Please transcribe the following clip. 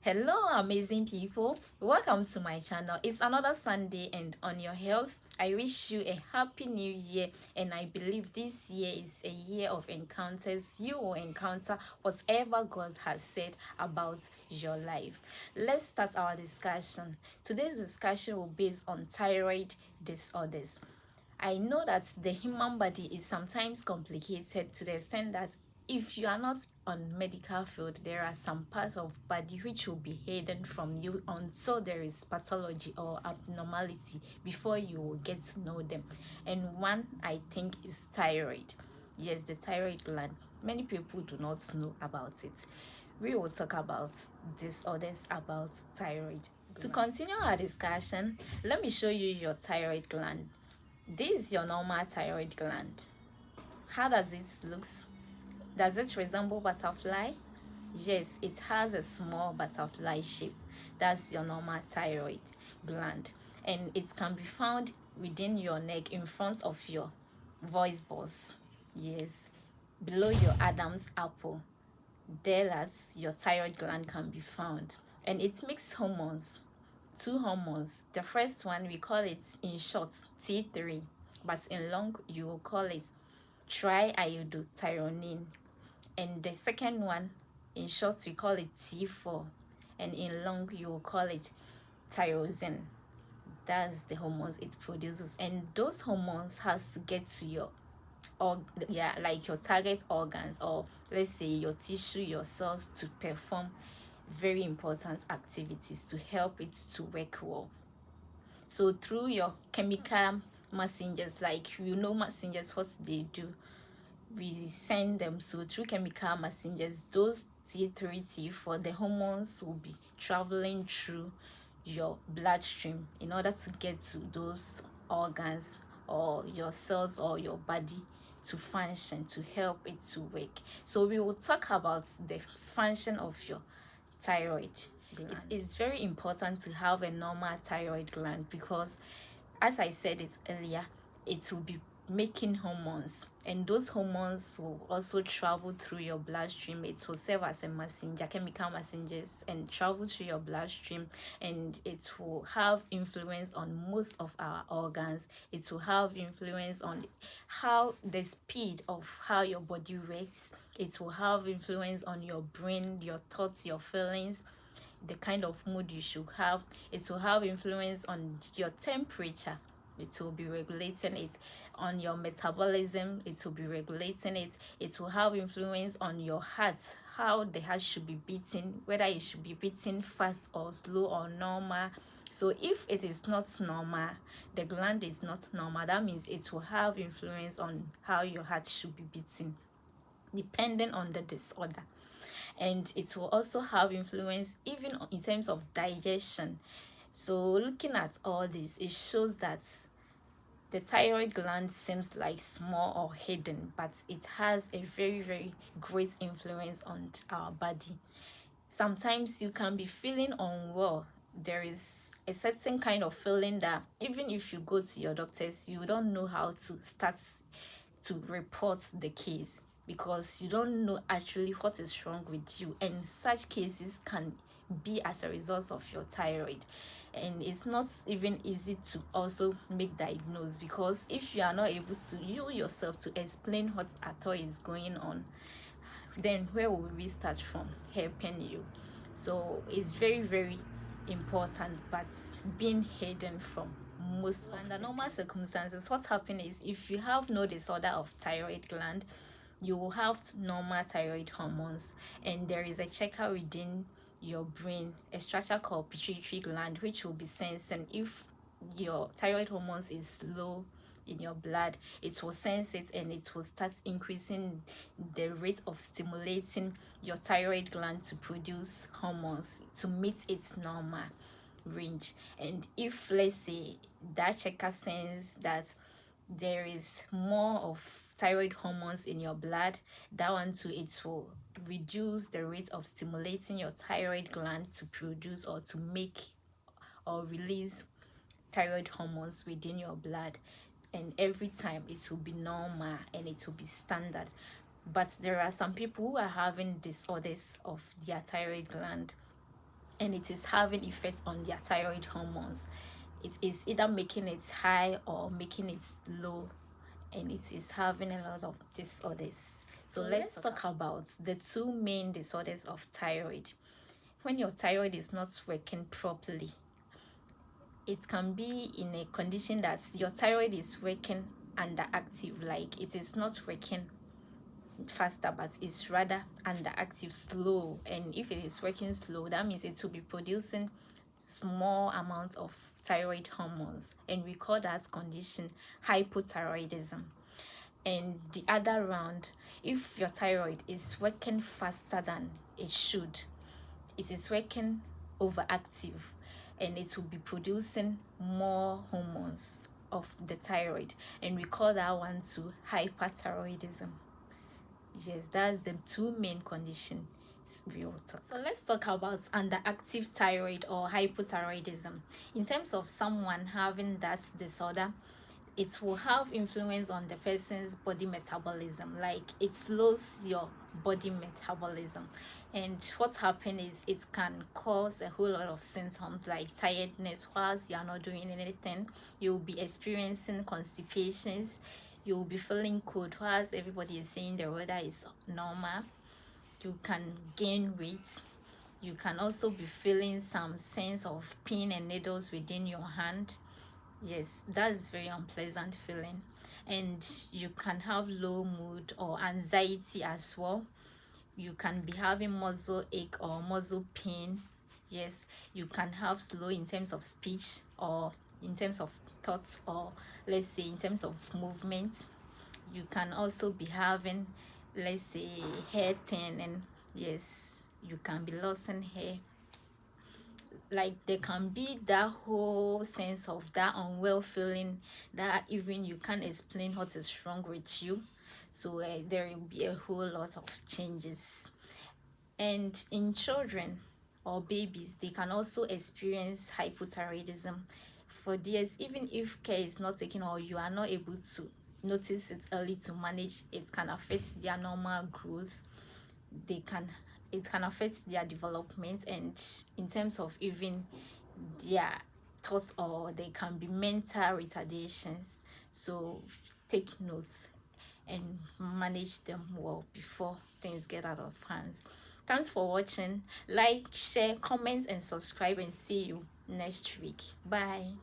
Hello, amazing people. Welcome to my channel. It's another Sunday, and on your health, I wish you a happy new year. And I believe this year is a year of encounters. You will encounter whatever God has said about your life. Let's start our discussion. Today's discussion will be based on thyroid disorders. I know that the human body is sometimes complicated to the extent that if you are not on medical field, there are some parts of body which will be hidden from you until there is pathology or abnormality before you will get to know them. And one I think is thyroid. Yes, the thyroid gland. Many people do not know about it. We will talk about disorders about thyroid. To continue our discussion, let me show you your thyroid gland. This is your normal thyroid gland. How does it look? Does it resemble butterfly? Yes, it has a small butterfly shape. That's your normal thyroid gland. And it can be found within your neck in front of your voice box. Yes, below your Adam's apple. There, that's your thyroid gland can be found. And it makes hormones. Two hormones. The first one, we call it in short T3, but in long you will call it triiodothyronine. And the second one, in short, we call it T4, and in long you will call it tyrosine. That's the hormones it produces, and those hormones has to get to your like your target organs, or let's say your tissue, your cells, to perform very important activities to help it to work well. So through your chemical messengers, like messengers, what they do, we send them. So through chemical messengers, those T3, T4, the hormones will be traveling through your bloodstream in order to get to those organs or your cells or your body to function, to help it to work. So we will talk about the function of your thyroid gland. It is very important to have a normal thyroid gland because, as I said it earlier, it will be making hormones, and those hormones will also travel through your bloodstream. It will serve as a messenger, chemical messengers, and travel through your bloodstream, and it will have influence on most of our organs. It will have influence on how the speed of how your body works. It will have influence on your brain, your thoughts, your feelings, the kind of mood you should have. It will have influence on your temperature. It will be regulating it. On your metabolism, it will be regulating it. It will have influence on your heart, how the heart should be beating, whether it should be beating fast or slow or normal. So if it is not normal, the gland is not normal, that means it will have influence on how your heart should be beating, depending on the disorder. And it will also have influence even in terms of digestion. So looking at all this, it shows that the thyroid gland seems like small or hidden, but it has a very, very great influence on our body. Sometimes you can be feeling unwell. There is a certain kind of feeling that even if you go to your doctors, you don't know how to start to report the case because you don't know actually what is wrong with you, and such cases can be as a result of your thyroid. And it's not even easy to also make diagnose, because if you are not able to you yourself to explain what at all is going on, then where will we start from helping you? So it's very, very important, but being hidden from most. Under normal circumstances, what happens is, if you have no disorder of thyroid gland, you will have normal thyroid hormones, and there is a checker within your brain, a structure called pituitary gland, which will be sensing if your thyroid hormones is low in your blood. It will sense it, and it will start increasing the rate of stimulating your thyroid gland to produce hormones to meet its normal range. And if, let's say, that checker senses that there is more of thyroid hormones in your blood, that one too, it will reduce the rate of stimulating your thyroid gland to produce or to make or release thyroid hormones within your blood. And every time it will be normal and it will be standard. But there are some people who are having disorders of their thyroid gland, and it is having effects on their thyroid hormones. It is either making it high or making it low, and it is having a lot of disorders. So let's talk about the two main disorders of thyroid. When your thyroid is not working properly, it can be in a condition that your thyroid is working underactive, like it is not working faster, but it's rather underactive, slow. And if it is working slow, that means it will be producing small amount of thyroid hormones, and we call that condition hypothyroidism. And the other round, if your thyroid is working faster than it should, it is working overactive, and it will be producing more hormones of the thyroid, and we call that one to hyperthyroidism. Yes, that's the two main conditions we will talk. So let's talk about underactive thyroid or hypothyroidism. In terms of someone having that disorder, it will have influence on the person's body metabolism, like it slows your body metabolism. And what happens is it can cause a whole lot of symptoms like tiredness whilst you are not doing anything. You'll be experiencing constipations, you'll be feeling cold whilst everybody is saying the weather is normal. You can gain weight. You can also be feeling some sense of pain and needles within your hand. Yes, that is very unpleasant feeling. And you can have low mood or anxiety as well. You can be having muscle ache or muscle pain. Yes, you can have slow in terms of speech or in terms of thoughts, or let's say in terms of movement. You can also be having, let's say, hair thinning. Yes, you can be losing hair. Like there can be that whole sense of that unwell feeling that even you can't explain what is wrong with you. So there will be a whole lot of changes. And in children or babies, they can also experience hypothyroidism for this. Even if care is not taken or you are not able to notice it early to manage, it can affect their normal growth. It can affect their development, and in terms of even their thoughts, or they can be mental retardations. So take notes and manage them well before things get out of hands. Thanks for watching. Like, share, comment, and subscribe, and see you next week. Bye.